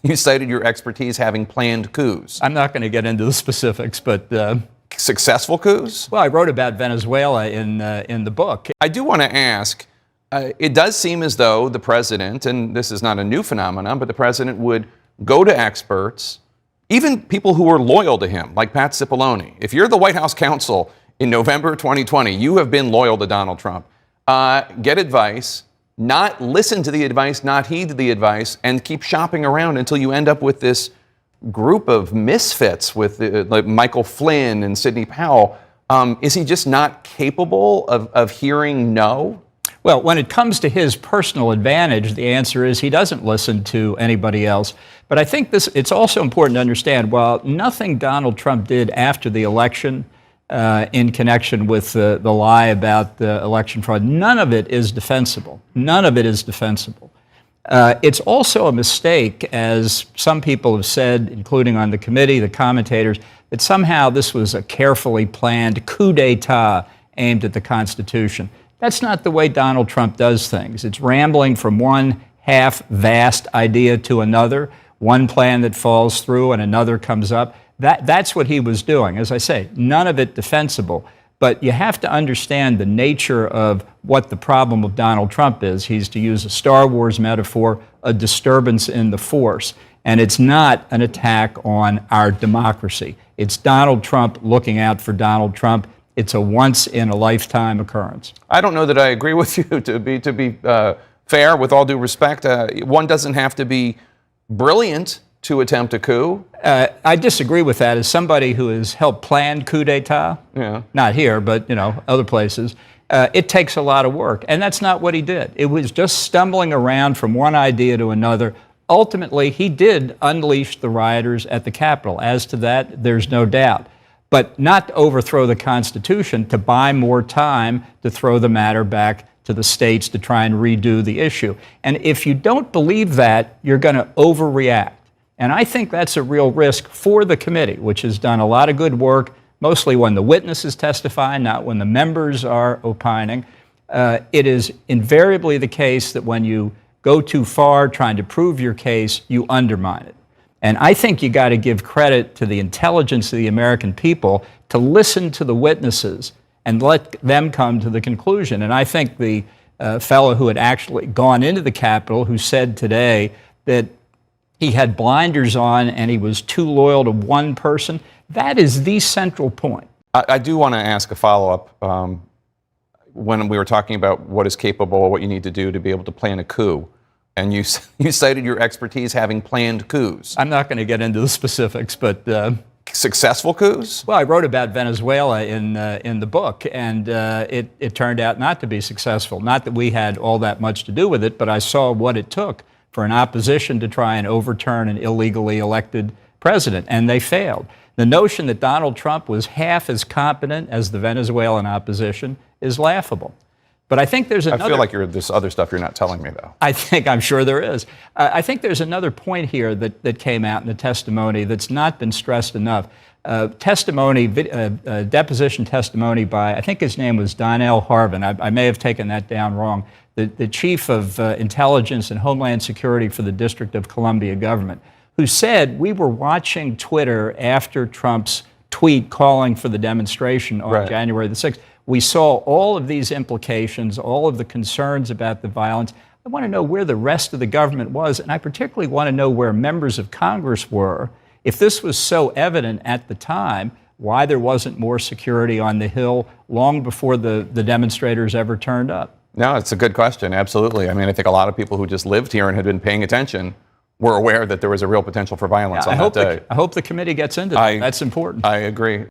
You cited your expertise having planned coups. I'm not going to get into the specifics, but Successful coups? well, I wrote about Venezuela in the book. I do want to ask, it does seem as though the president, and this is not a new phenomenon, but the president would go to experts, even people who are loyal to him, like Pat Cipollone. If you're the White House counsel in November 2020, you have been loyal to Donald Trump. Get advice, not listen to the advice, not heed the advice, and keep shopping around until you end up with this group of misfits with like Michael Flynn and Sidney Powell. Is he just not capable of hearing no? Well, when it comes to his personal advantage, the answer is he doesn't listen to anybody else. But I think it's also important to understand, while nothing Donald Trump did after the election in connection with the lie about the election fraud, none of it is defensible. None of it is defensible. It's also a mistake, as some people have said, including on the committee, the commentators, that somehow this was a carefully planned coup d'etat aimed at the Constitution. That's not the way Donald Trump does things. It's rambling from one half-vast idea to another, one plan that falls through and another comes up. That's what he was doing. As I say, none of it defensible. But you have to understand the nature of what the problem of Donald Trump is. He's, to use a Star Wars metaphor, a disturbance in the force. And it's not an attack on our democracy. It's Donald Trump looking out for Donald Trump. It's a once-in-a-lifetime occurrence. I don't know that I agree with you. To be fair, with all due respect, one doesn't have to be brilliant to attempt a coup. I disagree with that. As somebody who has helped plan coup d'etat, not here, but other places, it takes a lot of work, and that's not what he did. It was just stumbling around from one idea to another. Ultimately, he did unleash the rioters at the Capitol. As to that, there's no doubt. But not to overthrow the Constitution, to buy more time to throw the matter back to the states to try and redo the issue. And if you don't believe that, you're going to overreact. And I think that's a real risk for the committee, which has done a lot of good work, mostly when the witnesses testify, not when the members are opining. It is invariably the case that when you go too far trying to prove your case, you undermine it. And I think you got to give credit to the intelligence of the American people to listen to the witnesses and let them come to the conclusion. And I think the fellow who had actually gone into the Capitol, who said today that he had blinders on and he was too loyal to one person, that is the central point. I do want to ask a follow-up. When we were talking about what is capable, what you need to do to be able to plan a coup, and you cited your expertise having planned coups. I'm not going to get into the specifics, but successful coups? Well, I wrote about Venezuela in the book, and it turned out not to be successful. Not that we had all that much to do with it, but I saw what it took for an opposition to try and overturn an illegally elected president, and they failed. The notion that Donald Trump was half as competent as the Venezuelan opposition is laughable. But I think there's another... I feel like there's other stuff you're not telling me, though. I'm sure there is. I think there's another point here that came out in the testimony that's not been stressed enough. Deposition testimony by, I think his name was Donnell Harvin. I may have taken that down wrong. The chief of intelligence and homeland security for the District of Columbia government, who said, we were watching Twitter after Trump's tweet calling for the demonstration on January the 6th. We saw all of these implications, all of the concerns about the violence. I want to know where the rest of the government was, and I particularly want to know where members of Congress were. If this was so evident at the time, why there wasn't more security on the Hill long before the demonstrators ever turned up? No, it's a good question, absolutely. I mean, I think a lot of people who just lived here and had been paying attention were aware that there was a real potential for violence on that day. I hope the committee gets into that. That's important. I agree.